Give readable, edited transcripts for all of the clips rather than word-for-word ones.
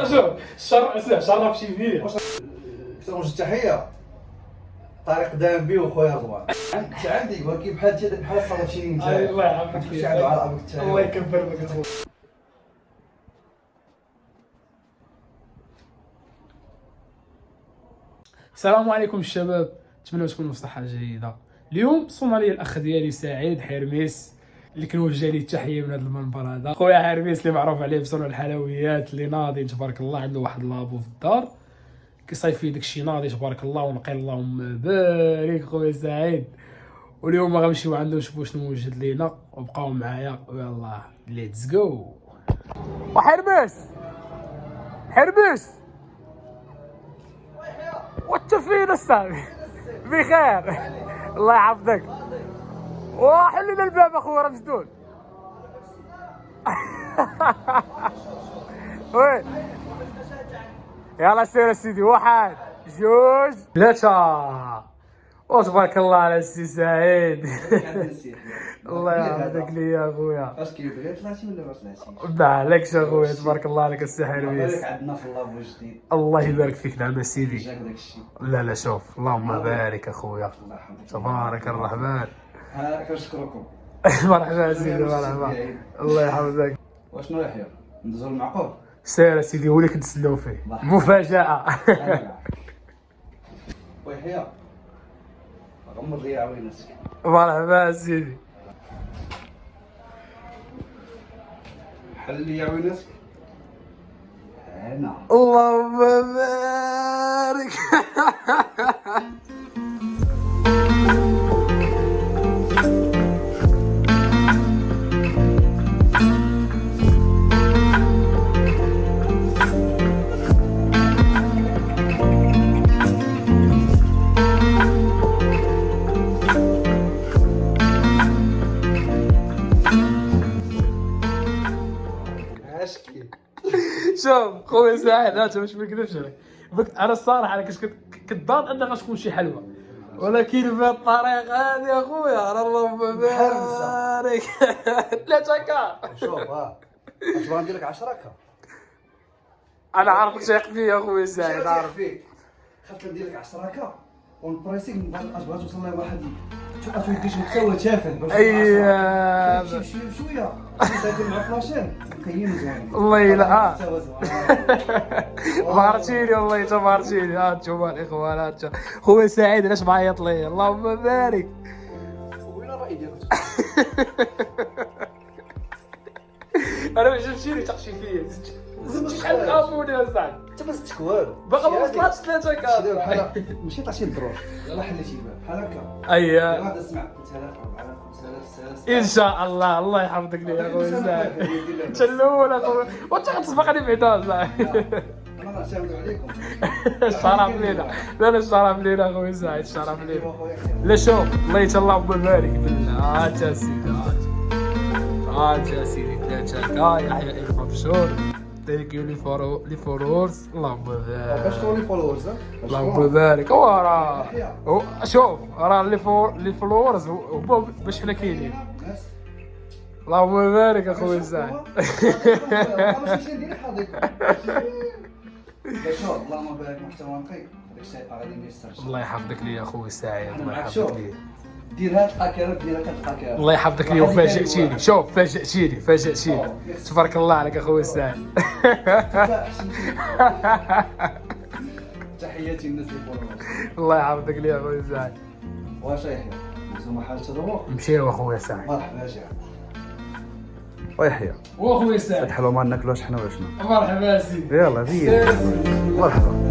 شوف شرف شي فيه. كتوجه التحيه طريق دامبي وخويا رضوان. انت عندي ولكن بحال صرف شي من جاي. الله يعافيك. شي عنده علاقه بالتحيه. الله يكبر لك اخويا. السلام عليكم الشباب، نتمنى تكونوا في صحه جيده. اليوم صونا لي الاخ ديالي سعيد حرميس اللي كنوجه ليه التحيه من هذا المنبر هذا. خويا حرميس اللي معروف عليه بصنع الحلويات، اللي ناضي تبارك الله، عنده واحد لابو في الدار كيصايفي داكشي ناضي تبارك الله ونقي. اللهم بارك خويا سعيد. واليوم غنمشيو عنده نشوفوا شنو موجد لينا، وبقاو معايا ويلا ليتس جو. وحرميس حرميس وانت فين الصاحبي؟ بخير الله يحفظك. وحل لنا الباب اخويا راه مسدود. وي يلا سير سيدي، واحد جوج ثلاثة. وتبارك الله على السي سعيد. الله يحفظك ليا اخويا. اش كيبغي طلعتي ولا ما طلعتيش؟ ما عليكش اخويا، تبارك الله عليك السي حرميس. بارك عندنا في اللابو جديد. الله يبارك فيك. نعم سيدي. جاك داكشي. لا شوف، اللهم بارك اخويا، الله يحفظك. تبارك الرحمن. كنشكركم. مرحبا سيدي مرحبا. الله يحفظك. واشنو يحيى؟ ندوزو المعقول؟ سير سيدي، هو اللي كنتسناو فيه مفاجأة. ويحيى غمض لي عوينتك. مرحبا سيدي. حل لي عوينتك. هنا اللهم بارك. شوف خويا سعيد، انت باش ما نكذبش عليك، انا الصراحه انا كنظن ان غتكون شي حلوه، ولكن في الطريق هذه اخويا راه اللهم بارك. 3 كا. شوف اش بغا ندير لك 10 كا. انا عارفك شايق فيا اخويا سعيد، عارف فيك. خفت ندير لك 10 كا ونبريسيك بغا توصل لها واحد تولكيش مستوى تافه. اييه بشويه نسافر مع فلاشين نقيم زوين. الله يلا زوين. بارتيني والله تبارتيني. هانتوما الاخوان، هانتوما خويا سعيد علاش معيط لي، اللهم بارك. وين الراي ديالك؟ انا ما عجبتيني تقشي فيا، زدت شحال غابوني اصاحبي. انت ما زدتش والو. باقا ما وصلتش 3 كا. بحال ماشي طاحتي الدروج. يلاه حليتي الباب بحال هكا. اييه غادي تسمع 3000 4000 5000 ان شاء الله. الله يحفظك لي يا خويا سعيد. انت الاول اخويا، وانت غتسبقني بعدا صاحبي. انا نعتمد عليكم. الشرف لينا. لا الشرف لينا اخويا سعيد، الشرف لينا. لا شوف الله اللهم بارك بالله. هات يا سيدي، هات يا سيدي 3 كا. يحيى المبشور. ثانك يو لي فولورز. اللهم بارك. باش تولي فولورز. اللهم بارك. هو راه شوف راه لي فولورز هما باش حنا كاينين. اللهم بارك اخويا سعيد. اللهم بارك محتوى نقي. هذاك الشيء غادي ما يسترش. الله يحفظك لي يا خويا سعيد، الله يحفظك لي. ديرها تلقى كرا، ديرها كتلقى كرا. الله يحفظك لي وفاجأتيني. شوف فاجأتيني تبارك الله عليك اخويا سعيد. تحياتي للناس اللي فولورز. الله يحفظك لي اخويا سعيد. واش يحيى نزوم حال التذوق. مشيو اخويا سعيد. مرحبا جا ويحيى. واخويا سعيد حلو ما ناكلوش حنا وشنو. مرحبا سيدي. يلا زين مرحبا.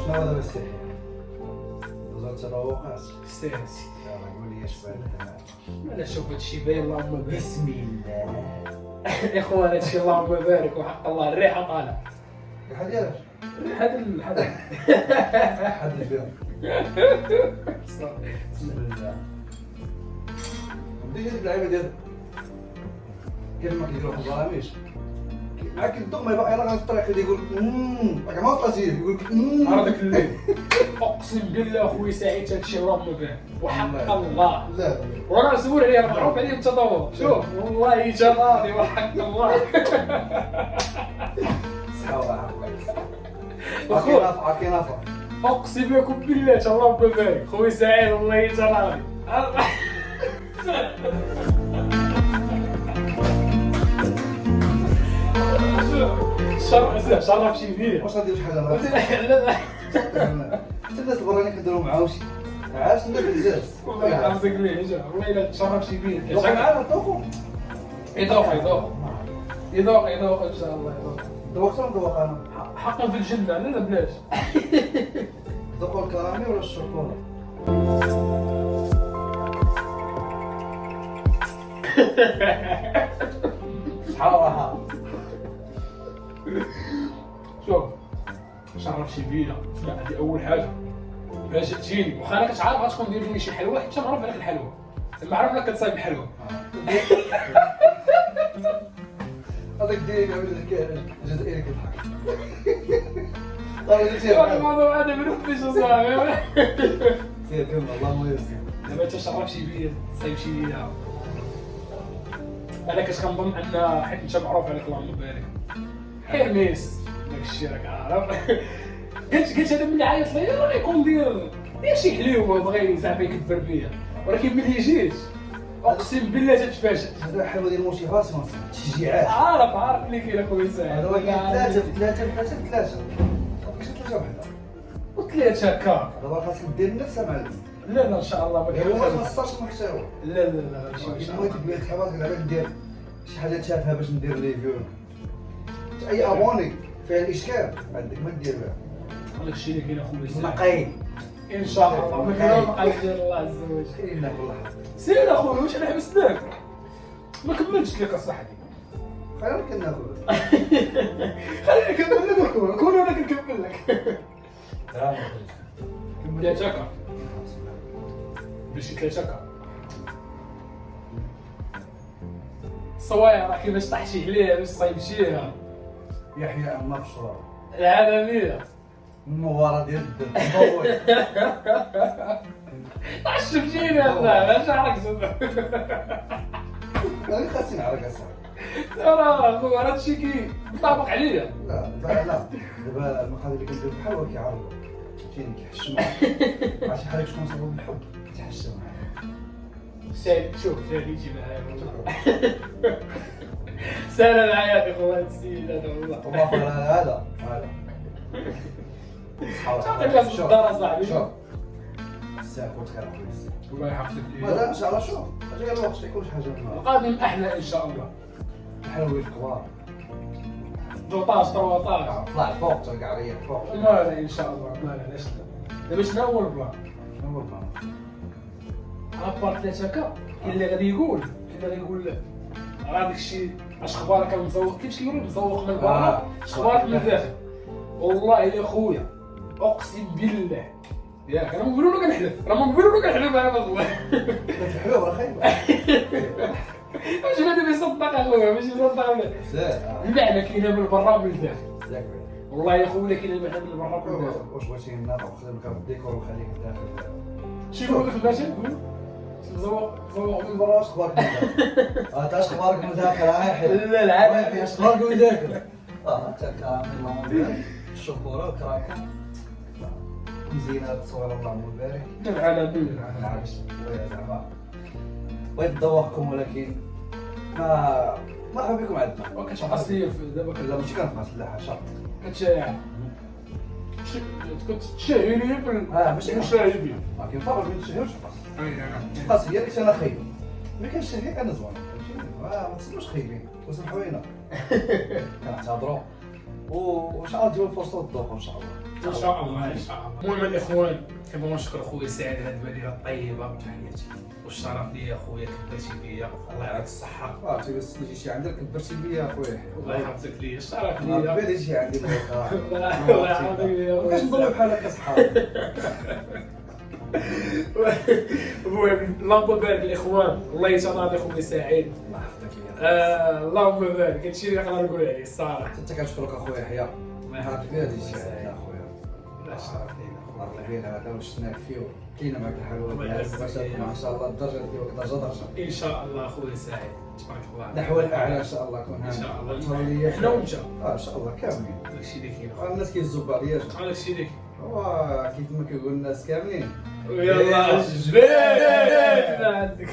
شنو هذا السحر؟ نزلت تذوقات. سير سيدي. يلا قول لي اش بان. انا شوف هادشي باين. اللهم بارك. بسم الله. يا خويا هادشي اللهم بارك وحق الله. الريحه طالعه. الريحه ديالك؟ هذا حد فيها. بسم الله. بدي هذيك اللعيبه ديالك. كيف ما كيديروا في البرامج معاك الدق ما يبقى يلاه في الطريق يقول راك ما وصلتي يقول لك نهار داك الليل اقسم بالله اخويا سعيد هادشي راه ما بان وحق الله لا وانا مسؤول عليه راه معروف عليه التطور شوف والله جراضي وحق الله صحاوة عاكي نافع اقسم لكم بالله الله بارك خويا سعيد الله يجراضي شرف شي فيه واش غادير شي حاجه حتى الناس البراني كنديروا معاهم شي عاش الناس بزاف والله يحفظك ليه والله الا تشرف شي فيه دوق معانا دوقوا يذوق ان شاء الله يذوق دوقت ولا دوق انا حقا في الجنه لا بلاش دوقوا الكرامي ولا الشوكولا شحال راحه شوف شرف شي بينا هذه اول حاجه باش تجيني واخا انا كتعرف غتكون دير لي شي حلوه حتى معروف عليك الحلوه ما عرف لك كتصايب الحلوه هذاك ديري عامل لك الجزائري كيضحك صافي درتي الموضوع هذا ما نفديش اصاحبي سير كمل اللهم يسر دابا انت شرف شي بيا صايب شي بيا انا كنظن ان حيت انت معروف عليك اللهم بارك حرميس داك الشيء راك عارف قلت هذا ملي عيط ليا راه يكون دير شي حليوه بغى زعما يكبر بيا ولكن ملي جيت اقسم بالله تتفاجئ هذا حلوه ديال موتيفاسيون تشجيعات عارف اللي كاين اخويا سعيد هذا هو ثلاثه في ثلاثه في ثلاثه في ثلاثه ماشي ثلاثه وحده وثلاثه هكا دابا خاصك دير نفسها مع الناس لا ان شاء الله ما هو ما كاين خصهاش محتوى لا شي بغيت تبيع الحواس على ندير شي حاجه تافهه باش ندير ريفيو اي ابوني فيها الاشكال عندك ما دير بها هذاك الشيء اللي كاين اخويا سعيد نقاين ان شاء الله ما كاين مقال ديال الله عز وجل كاين لك والله سير اخويا واش انا حبستك ما كملتش لك اصاحبي خلينا كناكل خليني نكمل لك كون انا كنكمل لك ثلاثة هكا بشي ثلاثة هكا الصوايا راه كيفاش طحشي عليها باش تصايبشيها يحيى عمار الشرار العالمية المباراة ديال الدم ضوي طحشتيني هذا شعرك انا خاصني على كاس راه خويا راه هادشي كيطابق عليا لا دابا المقادير اللي كندير بحال هو كيعرضوا فين كيحش معاك عرفتي بحال شكون صابو بالحب كيتحشى معاك سعيد شوف سعيد يجي معايا سهل معايا اخويا هذا السيد هذا والله وما فر هذا تعطيك راس الدار اصاحبي شوف الساعه كنت خير اخويا الله يحفظك مازال ليا ان شاء الله شوف اجي الوقت يكون شي حاجه من القادم احلى ان شاء الله الحلويات الكبار دوطاج طروطاج طلع الفوق تلقى عليا الفوق ما لا ان شاء الله ما لا علاش لا دابا شنو هو البلان شنو هو البلان ابار ثلاثة هكا كاين اللي غادي يقول كاين اللي غادي يقول لا راه داك الشيء اش اخبارك المزوق كيفاش كيقولوا مزوق من برا اش اخبارك من الداخل والله يا خويا اقسم بالله ياك انا نقولوا له كنحلف راه ما نقولوا له كنحلف على الله الحلوه راه خايبه ماشي غادي يصدق اخويا ماشي يصدق المعنى كاينه من برا ومن الداخل والله يا خويا كاينه المعنى من برا ومن الداخل واش بغيتي نافع وخدمك في الديكور وخليك الداخل شي يقول لك الباشا نقول مزوق من برا اش اخبارك من الداخل اش اخبارك من الداخل لا العالم اش اخبارك من الداخل انت كامل الشكوره وكراكه مزينه تصوير اللهم بارك العالمين معليش خويا زعما بغيت ندوقكم ولكن ما مرحبا بكم عندنا وكتبقى سليف دابا لا ماشي كنبقى لا حاشا كتشايع كنت تشهي لي في ماشي المشاهدين ولكن فرق بين الشهي والشفاس الشفاس هي اللي انا خايب ملي كنشهي كان زوين ما تسموش خايبين وسمحوا لينا كنعتذروا وان شاء الله تجيو الفرصه وتذوقوا ان شاء الله ان شاء الله ان شاء الله. المهم الاخوان كنبغيو نشكر خويا سعيد على هذه المدينه الطيبه تحياتي والشرف ليا خويا كبرتي بيا الله يعطيك الصحه عرفتي بس تجي شي عندك كبرتي بيا اخويا الله يحفظك ليا الشرف ما ليا بغيتي شي عندي الله يحفظك ليا كاش نقولوا بحال هكا صحاب المهم اللهم بارك الاخوان، الله يتراضى خويا سعيد. الله يحفظك يا اللهم بارك، هادشي اللي نقدر نقول عليه الصراحه. انت كنشكرك اخويا يحيى. نهار كبير هذا الشيء يا اخويا. لا شرف لينا نهار كبير هذا واش شفناك فيه كاينه معك الحال الله يعزك باش تكون ان شاء الله الدرجه ديالك درجه ان شاء الله خويا سعيد، تبارك الله. نحو الاعلى ان شاء الله. كون ان شاء الله الله حنا وانت، ان شاء الله كاملين. داكشي اللي كاين الناس كيهزوا بعضياتهم، داكشي اللي هو كيف ما كيقول الناس كاملين. كاين. يلا جبال عندك.